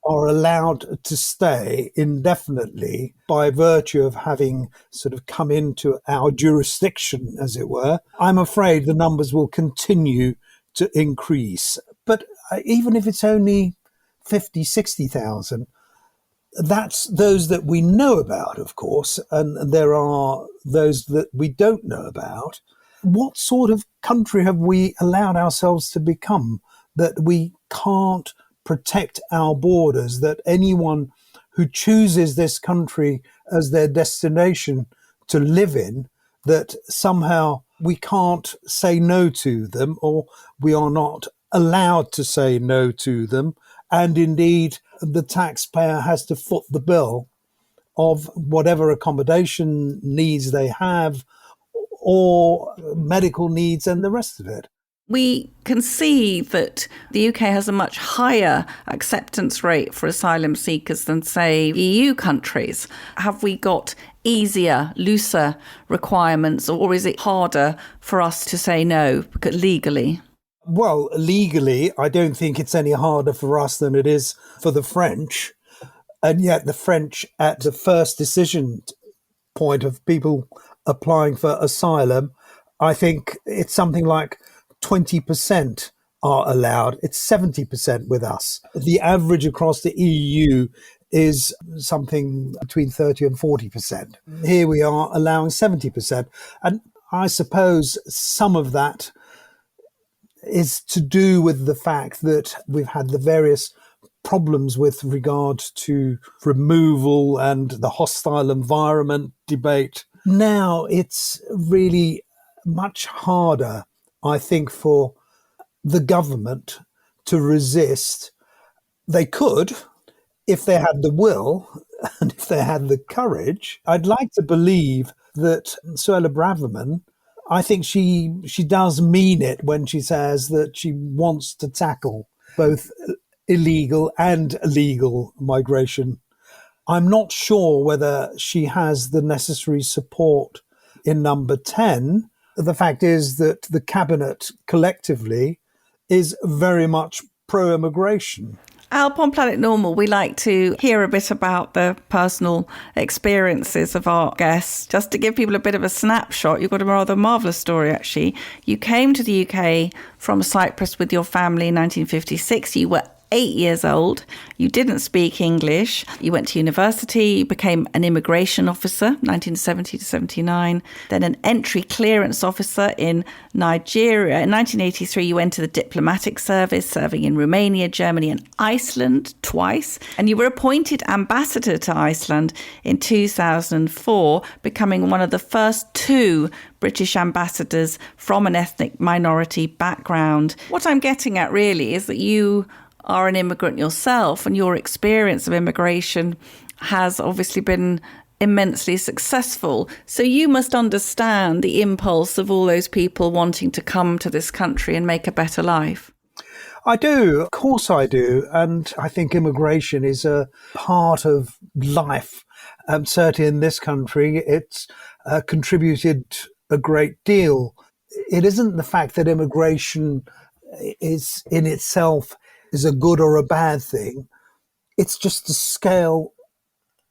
[SPEAKER 3] are allowed to stay indefinitely by virtue of having sort of come into our jurisdiction, as it were, I'm afraid the numbers will continue to increase. But even if it's only 50, 60,000, that's those that we know about, of course, and there are those that we don't know about. What sort of country have we allowed ourselves to become that we can't protect our borders, that anyone who chooses this country as their destination to live in, that somehow we can't say no to them, or we are not allowed to say no to them, and indeed the taxpayer has to foot the bill of whatever accommodation needs they have or medical needs and the rest of it.
[SPEAKER 2] We can see that the UK has a much higher acceptance rate for asylum seekers than, say, EU countries. Have we got easier, looser requirements, or is it harder for us to say no legally?
[SPEAKER 3] Well, legally, I don't think it's any harder for us than it is for the French. And yet the French, at the first decision point of people applying for asylum, I think it's something like 20% are allowed. It's 70% with us. The average across the EU is something between 30 and 40%. Here we are allowing 70%. And I suppose some of that is to do with the fact that we've had the various problems with regard to removal and the hostile environment debate. Now it's really much harder, I think, for the government to resist. They could, if they had the will and if they had the courage. I'd like to believe that Suella Braverman, I think she does mean it when she says that she wants to tackle both illegal and legal migration. I'm not sure whether she has the necessary support in number 10. The fact is that the cabinet collectively is very much pro-immigration.
[SPEAKER 2] Alp, on Planet Normal, we like to hear a bit about the personal experiences of our guests. Just to give people a bit of a snapshot, you've got a rather marvellous story, actually. You came to the UK from Cyprus with your family in 1956. You were 8 years old. You didn't speak English. You went to university, became an immigration officer, 1970 to 79, then an entry clearance officer in Nigeria. In 1983, you entered the diplomatic service, serving in Romania, Germany, and Iceland twice. And you were appointed ambassador to Iceland in 2004, becoming one of the first 2 British ambassadors from an ethnic minority background. What I'm getting at really is that you are an immigrant yourself, and your experience of immigration has obviously been immensely successful. So you must understand the impulse of all those people wanting to come to this country and make a better life.
[SPEAKER 3] I do. Of course I do. And I think immigration is a part of life. Certainly in this country, it's contributed a great deal. It isn't the fact that immigration is in itself is a good or a bad thing. It's just the scale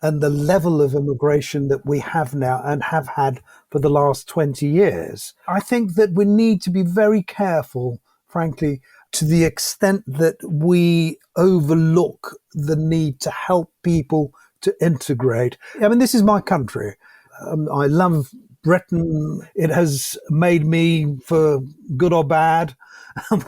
[SPEAKER 3] and the level of immigration that we have now and have had for the last 20 years. I think that we need to be very careful, frankly, to the extent that we overlook the need to help people to integrate. I mean, this is my country. I love Britain. It has made me, for good or bad,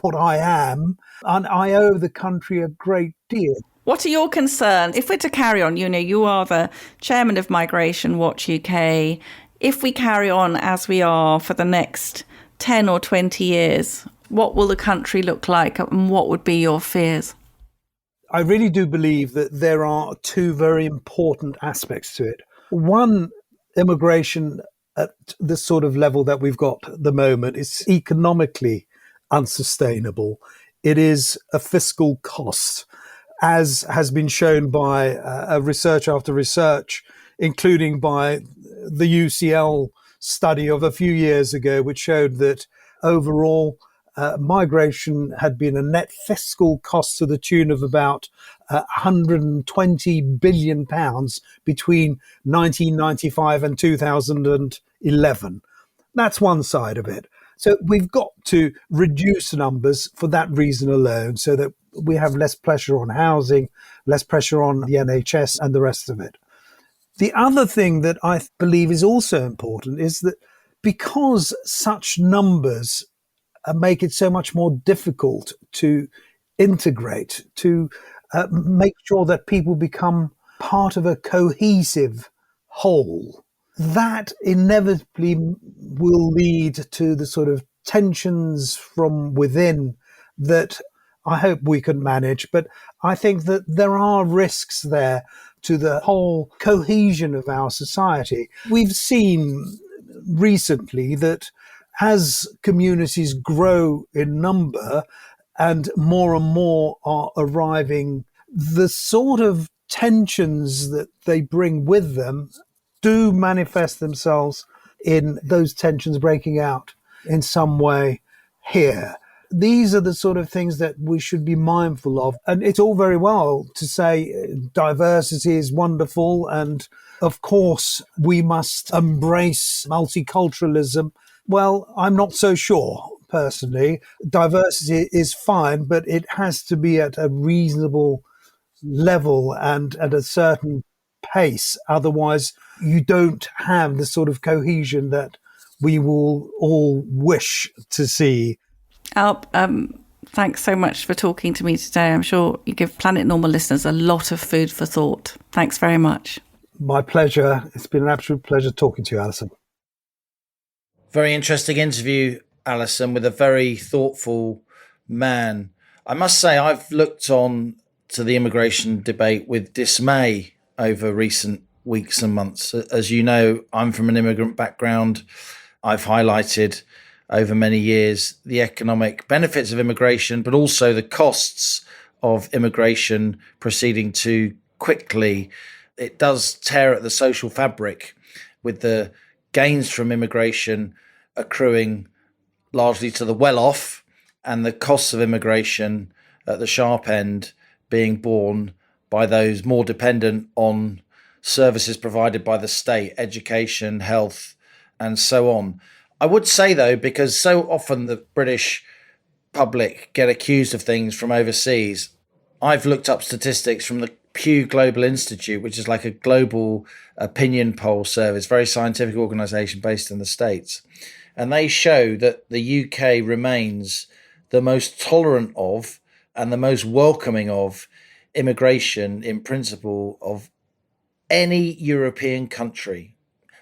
[SPEAKER 3] what I am. And I owe the country a great deal.
[SPEAKER 2] What are your concerns? If we're to carry on, you are the chairman of Migration Watch UK. If we carry on as we are for the next 10 or 20 years, what will the country look like, and what would be your fears?
[SPEAKER 3] I really do believe that there are 2 very important aspects to it. One, immigration at the sort of level that we've got at the moment is economically unsustainable. It is a fiscal cost, as has been shown by research after research, including by the UCL study of a few years ago, which showed that overall migration had been a net fiscal cost to the tune of about £120 billion between 1995 and 2011. That's one side of it. So we've got to reduce numbers for that reason alone, so that we have less pressure on housing, less pressure on the NHS and the rest of it. The other thing that I believe is also important is that because such numbers make it so much more difficult to integrate, to make sure that people become part of a cohesive whole, that inevitably will lead to the sort of tensions from within that I hope we can manage. But I think that there are risks there to the whole cohesion of our society. We've seen recently that as communities grow in number and more are arriving, the sort of tensions that they bring with them do manifest themselves in those tensions breaking out in some way here. These are the sort of things that we should be mindful of. And it's all very well to say diversity is wonderful, and of course we must embrace multiculturalism. Well, I'm not so sure, personally. Diversity is fine, but it has to be at a reasonable level and at a certain pace. Otherwise, you don't have the sort of cohesion that we will all wish to see.
[SPEAKER 2] Alp, thanks so much for talking to me today. I'm sure you give Planet Normal listeners a lot of food for thought. Thanks very much.
[SPEAKER 3] My pleasure. It's been an absolute pleasure talking to you, Alison.
[SPEAKER 4] Very interesting interview, Allison, with a very thoughtful man. I must say, I've looked on to the immigration debate with dismay over recent weeks and months. As you know, I'm from an immigrant background. I've highlighted over many years the economic benefits of immigration, but also the costs of immigration proceeding too quickly. It does tear at the social fabric, with the gains from immigration accruing largely to the well-off and the costs of immigration at the sharp end being borne by those more dependent on services provided by the state, education, health, and so on. I would say, though, because so often the British public get accused of things from overseas, I've looked up statistics from the Pew Global Institute, which is like a global opinion poll service, very scientific organisation based in the States. And they show that the UK remains the most tolerant of and the most welcoming of immigration in principle of any European country.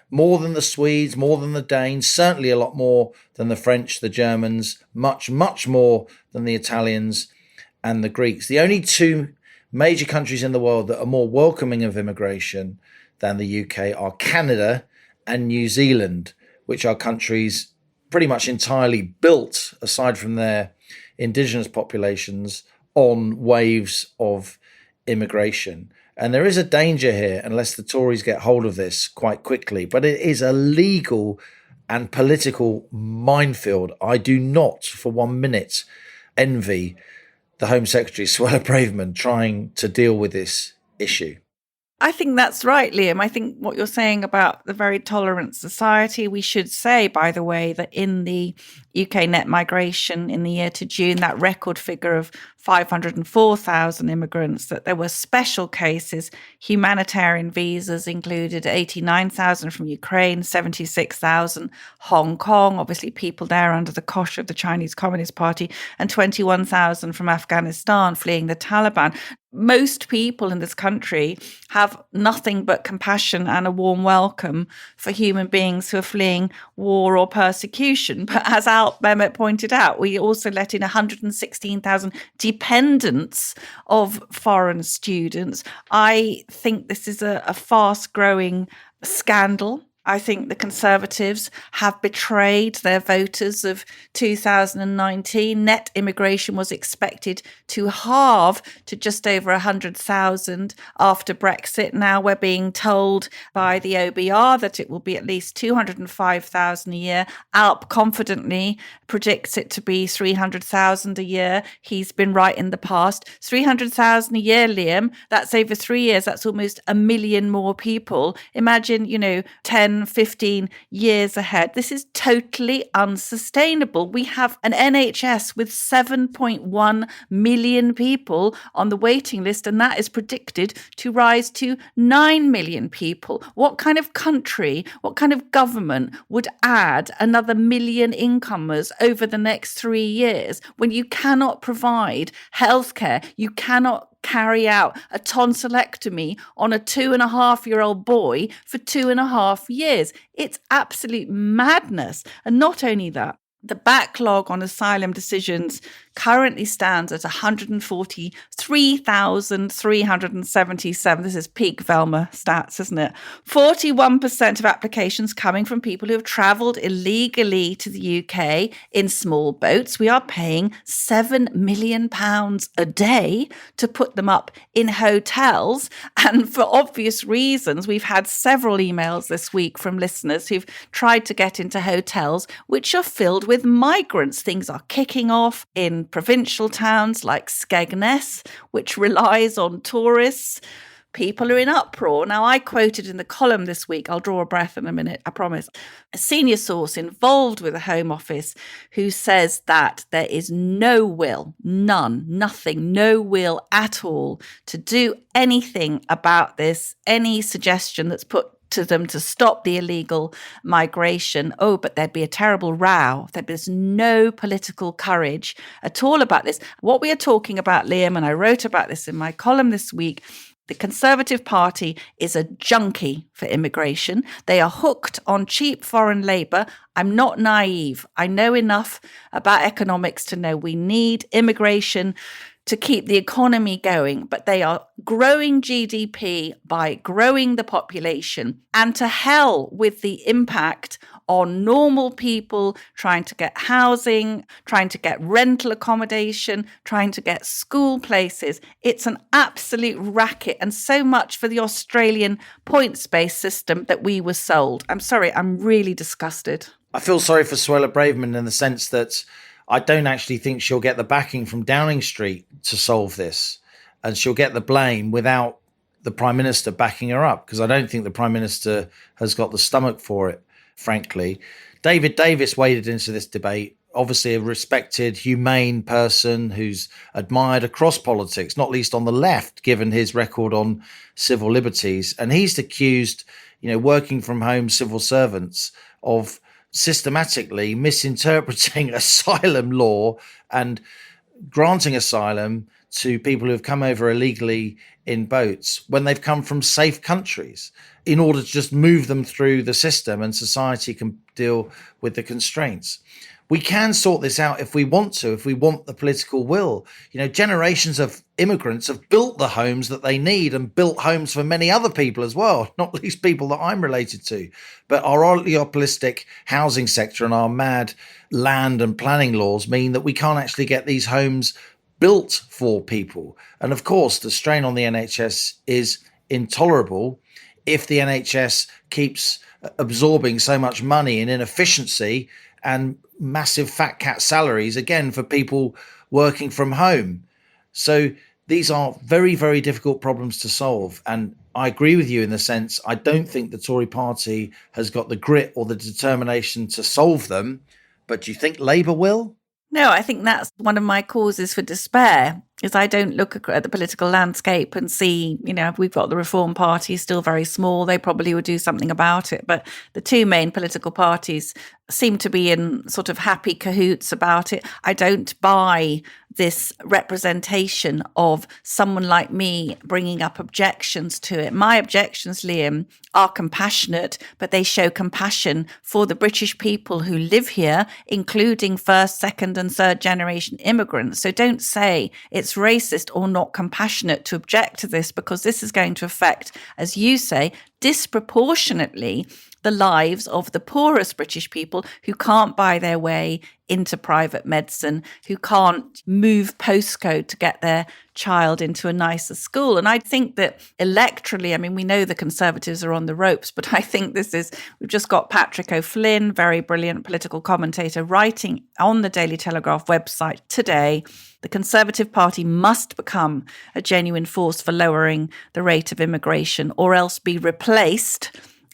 [SPEAKER 4] More than the Swedes, more than the Danes, certainly a lot more than the French, the Germans, much, much more than the Italians and the Greeks. The only two major countries in the world that are more welcoming of immigration than the UK are Canada and New Zealand, which are countries pretty much entirely built, aside from their indigenous populations, on waves of immigration. And there is a danger here, unless the Tories get hold of this quite quickly, but it is a legal and political minefield. I do not for 1 minute envy the Home Secretary Suella Braverman trying to deal with this issue.
[SPEAKER 2] I think that's right, Liam. I think what you're saying about the very tolerant society, we should say, by the way, that in the UK net migration in the year to June, that record figure of 504,000 immigrants, that there were special cases, humanitarian visas included 89,000 from Ukraine, 76,000 Hong Kong, obviously people there under the cosh of the Chinese Communist Party, and 21,000 from Afghanistan fleeing the Taliban. Most people in this country have nothing but compassion and a warm welcome for human beings who are fleeing war or persecution. But as Alp Mehmet pointed out, we also let in 116,000 dependents of foreign students. I think this is a fast-growing scandal. I think the Conservatives have betrayed their voters of 2019. Net immigration was expected to halve to just over 100,000 after Brexit. Now we're being told by the OBR that it will be at least 205,000 a year. Alp confidently predicts it to be 300,000 a year. He's been right in the past. 300,000 a year, Liam, that's over 3 years. That's almost 1 million more people. Imagine, 10, 15 years ahead. This is totally unsustainable. We have an NHS with 7.1 million people on the waiting list, and that is predicted to rise to 9 million people. What kind of country, what kind of government would add another million incomers over the next 3 years when you cannot provide healthcare, you cannot carry out a tonsillectomy on a 2.5-year-old boy for 2.5 years? It's absolute madness. And not only that, the backlog on asylum decisions currently stands at 143,377. This is peak Velma stats, isn't it? 41% of applications coming from people who have travelled illegally to the UK in small boats. We are paying £7 million a day to put them up in hotels. And for obvious reasons, we've had several emails this week from listeners who've tried to get into hotels which are filled with migrants. Things are kicking off in provincial towns like Skegness, which relies on tourists. People are in uproar. Now, I quoted in the column this week, I'll draw a breath in a minute, I promise, a senior source involved with the Home Office who says that there is no will, nothing, no will at all to do anything about this, any suggestion that's put to them to stop the illegal migration. Oh, but there'd be a terrible row. There's no political courage at all about this. What we are talking about, Liam, and I wrote about this in my column this week, the Conservative Party is a junkie for immigration. They are hooked on cheap foreign labour. I'm not naive. I know enough about economics to know we need immigration to keep the economy going, but they are growing GDP by growing the population, and to hell with the impact on normal people trying to get housing, trying to get rental accommodation, trying to get school places. It's an absolute racket, and so much for the Australian points-based system that we were sold. I'm sorry, I'm really disgusted.
[SPEAKER 4] I feel sorry for Suella Braverman in the sense that I don't actually think she'll get the backing from Downing Street to solve this, and she'll get the blame without the Prime Minister backing her up, because I don't think the Prime Minister has got the stomach for it, frankly. David Davis waded into this debate obviously a respected, humane person who's admired across politics, not least on the left, given his record on civil liberties. And he's accused, working from home civil servants of systematically misinterpreting asylum law and granting asylum to people who have come over illegally in boats when they've come from safe countries in order to just move them through the system and society can deal with the constraints. We can sort this out if we want to, if we want the political will. Generations of immigrants have built the homes that they need and built homes for many other people as well, not least people that I'm related to. But our oligopolistic housing sector and our mad land and planning laws mean that we can't actually get these homes built for people. And of course, the strain on the NHS is intolerable if the NHS keeps absorbing so much money in inefficiency and massive fat cat salaries, again, for people working from home. So these are very, very difficult problems to solve. And I agree with you in the sense, I don't think the Tory party has got the grit or the determination to solve them. But do you think Labour will?
[SPEAKER 2] No, I think that's one of my causes for despair, is I don't look at the political landscape and see, we've got the Reform Party still very small. They probably would do something about it. But the two main political parties seem to be in sort of happy cahoots about it. I don't buy this representation of someone like me bringing up objections to it. My objections, Liam, are compassionate, but they show compassion for the British people who live here, including first, second and third generation immigrants. So don't say it's racist or not compassionate to object to this, because this is going to affect, as you say, disproportionately the lives of the poorest British people who can't buy their way into private medicine, who can't move postcode to get their child into a nicer school. And I think that electorally, we know the Conservatives are on the ropes, but I think we've just got Patrick O'Flynn, very brilliant political commentator, writing on the Daily Telegraph website today, the Conservative Party must become a genuine force for lowering the rate of immigration, or else be replaced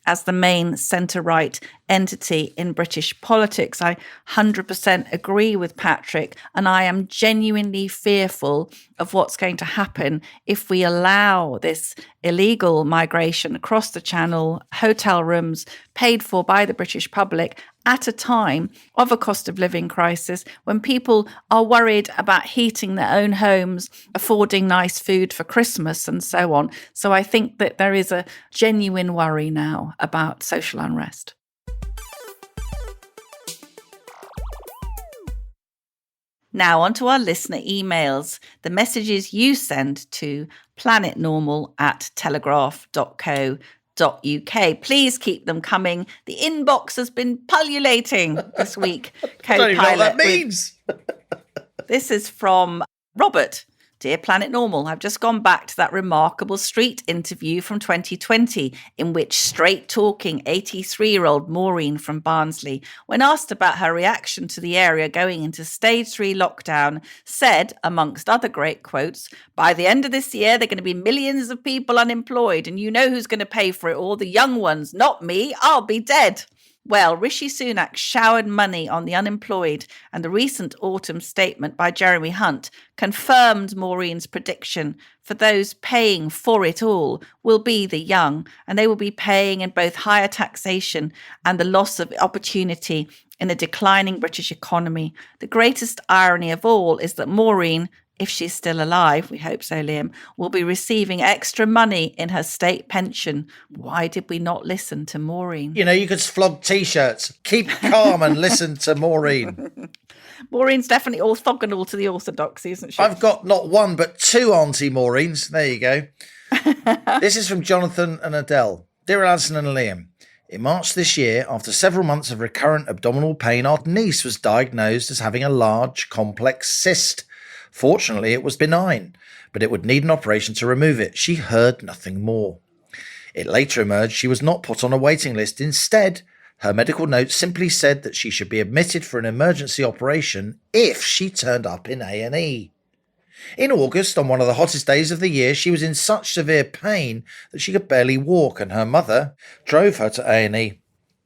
[SPEAKER 2] as the main centre-right entity in British politics. I 100% agree with Patrick, and I am genuinely fearful of what's going to happen if we allow this illegal migration across the Channel, hotel rooms paid for by the British public at a time of a cost of living crisis, when people are worried about heating their own homes, affording nice food for Christmas and so on. So I think that there is a genuine worry now about social unrest. Now on to our listener emails, the messages you send to planetnormal@telegraph.co.uk. Please keep them coming. The inbox has been pullulating this week.
[SPEAKER 4] I don't even know what that means.
[SPEAKER 2] This is from Robert. Dear Planet Normal, I've just gone back to that remarkable street interview from 2020 in which straight-talking 83-year-old Maureen from Barnsley, when asked about her reaction to the area going into stage 3 lockdown, said, amongst other great quotes, by the end of this year, there are going to be millions of people unemployed, and you know who's going to pay for it all? The young ones, not me. I'll be dead. Well, Rishi Sunak showered money on the unemployed, and the recent autumn statement by Jeremy Hunt confirmed Maureen's prediction. For those paying for it all will be the young, and they will be paying in both higher taxation and the loss of opportunity in a declining British economy. The greatest irony of all is that Maureen, if she's still alive, we hope so, Liam, will be receiving extra money in her state pension. Why did we not listen to Maureen?
[SPEAKER 4] You could flog T-shirts. Keep calm and listen to Maureen.
[SPEAKER 2] Maureen's definitely orthogonal to the orthodoxy, isn't she?
[SPEAKER 4] I've got not one, but two Auntie Maureens. There you go. This is from Jonathan and Adele. Dear Allison and Liam, in March this year, after several months of recurrent abdominal pain, our niece was diagnosed as having a large, complex cyst. Fortunately, it was benign, but it would need an operation to remove it. She heard nothing more. It later emerged she was not put on a waiting list. Instead, her medical note simply said that she should be admitted for an emergency operation if she turned up in A&E. In August, on one of the hottest days of the year, she was in such severe pain that she could barely walk, and her mother drove her to A&E.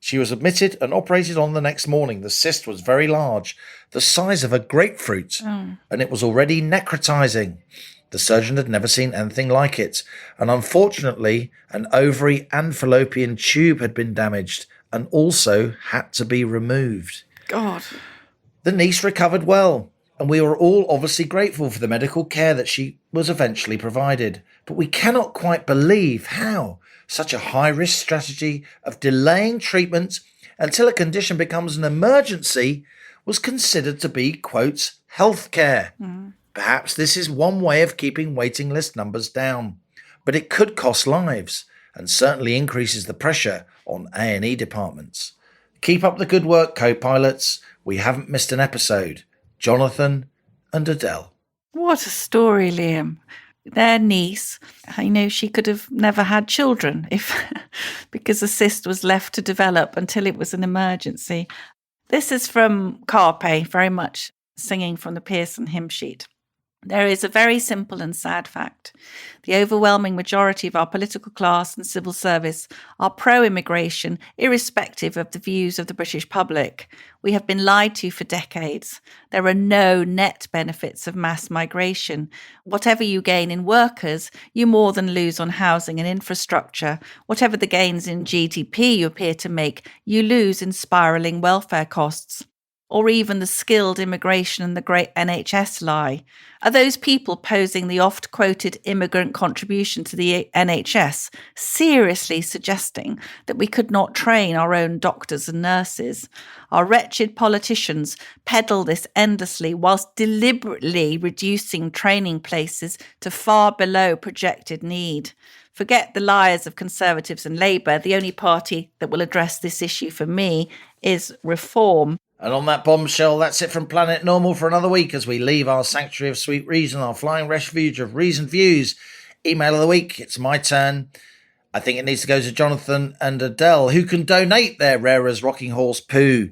[SPEAKER 4] She was admitted and operated on the next morning. The cyst was very large, the size of a grapefruit, and it was already necrotizing. The surgeon had never seen anything like it, and unfortunately, an ovary and fallopian tube had been damaged and also had to be removed.
[SPEAKER 2] God.
[SPEAKER 4] The niece recovered well, and we were all obviously grateful for the medical care that she was eventually provided. But we cannot quite believe how such a high-risk strategy of delaying treatment until a condition becomes an emergency was considered to be, quote, healthcare. Perhaps this is one way of keeping waiting list numbers down, but it could cost lives and certainly increases the pressure on A&E departments. Keep up the good work, co-pilots. We haven't missed an episode. Jonathan and Adele.
[SPEAKER 2] What a story, Liam. Their niece, I know she could have never had children if because the cyst was left to develop until it was an emergency. This is from Carpe, very much singing from the Pearson hymn sheet. There is a very simple and sad fact. The overwhelming majority of our political class and civil service are pro-immigration, irrespective of the views of the British public. We have been lied to for decades. There are no net benefits of mass migration. Whatever you gain in workers, you more than lose on housing and infrastructure. Whatever the gains in GDP you appear to make, you lose in spiralling welfare costs. Or even the skilled immigration and the great NHS lie. Are those people posing the oft-quoted immigrant contribution to the NHS seriously suggesting that we could not train our own doctors and nurses? Our wretched politicians peddle this endlessly whilst deliberately reducing training places to far below projected need. Forget the liars of Conservatives and Labour. The only party that will address this issue for me is Reform.
[SPEAKER 4] And on that bombshell, that's it from Planet Normal for another week as we leave our sanctuary of sweet reason, our flying refuge of reasoned views. Email of the week, it's my turn. I think it needs to go to Jonathan and Adele, who can donate their rare as rocking horse poo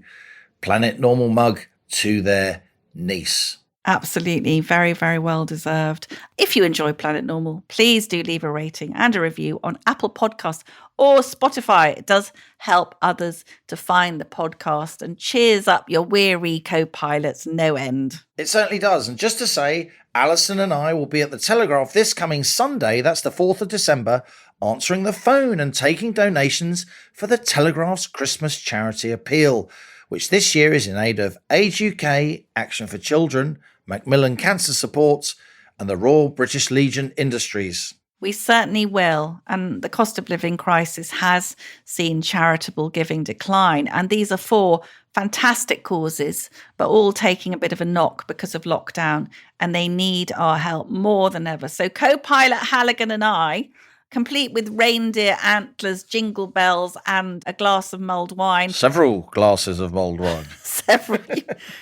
[SPEAKER 4] Planet Normal mug to their niece.
[SPEAKER 2] Absolutely. Very, very well deserved. If you enjoy Planet Normal, please do leave a rating and a review on Apple Podcasts or Spotify. It does help others to find the podcast and cheers up your weary co-pilots no end.
[SPEAKER 4] It certainly does. And just to say, Allison and I will be at the Telegraph this coming Sunday, that's the 4th of December, answering the phone and taking donations for the Telegraph's Christmas charity appeal, which this year is in aid of Age UK, Action for Children, Macmillan Cancer Support, and the Royal British Legion Industries.
[SPEAKER 2] We certainly will. And the cost of living crisis has seen charitable giving decline. And these are 4 fantastic causes, but all taking a bit of a knock because of lockdown. And they need our help more than ever. So co-pilot Halligan and I, complete with reindeer antlers, jingle bells, and a glass of mulled wine.
[SPEAKER 4] Several glasses of mulled wine.
[SPEAKER 2] Several.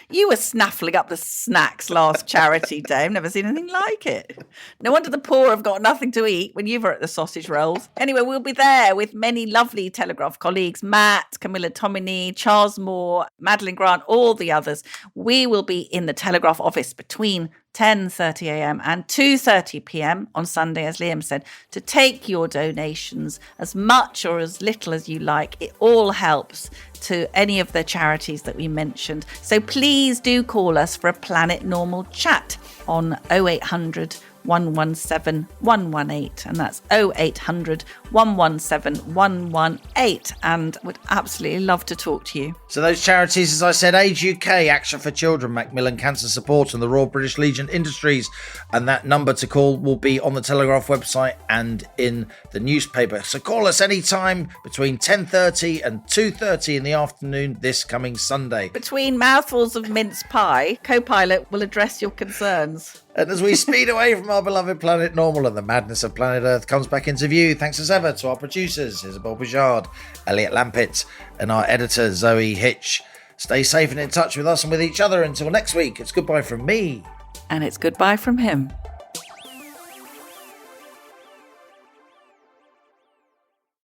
[SPEAKER 2] You were snaffling up the snacks last charity day. I've never seen anything like it. No wonder the poor have got nothing to eat when you were at the sausage rolls. Anyway, we'll be there with many lovely Telegraph colleagues, Matt, Camilla Tomini, Charles Moore, Madeline Grant, all the others. We will be in the Telegraph office between 10:30am and 2:30pm on Sunday, as Liam said, to take your donations, as much or as little as you like. It all helps to any of the charities that we mentioned. So please do call us for a Planet Normal chat on 0800 117 118, and that's 0800 117 118, and would absolutely love to talk to you.
[SPEAKER 4] So those charities, as I said, Age UK, Action for Children, Macmillan Cancer Support, and the Royal British Legion Industries. And that number to call will be on the Telegraph website and in the newspaper. So call us anytime between 10:30 and 2:30 in the afternoon this coming Sunday.
[SPEAKER 2] Between mouthfuls of mince pie, co-pilot will address your concerns.
[SPEAKER 4] And as we speed away from our beloved Planet Normal and the madness of planet Earth comes back into view, thanks as ever to our producers, Isabel Bouchard, Elliot Lampitt, and our editor, Zoe Hitch. Stay safe and in touch with us and with each other until next week. It's goodbye from me.
[SPEAKER 2] And it's goodbye from him.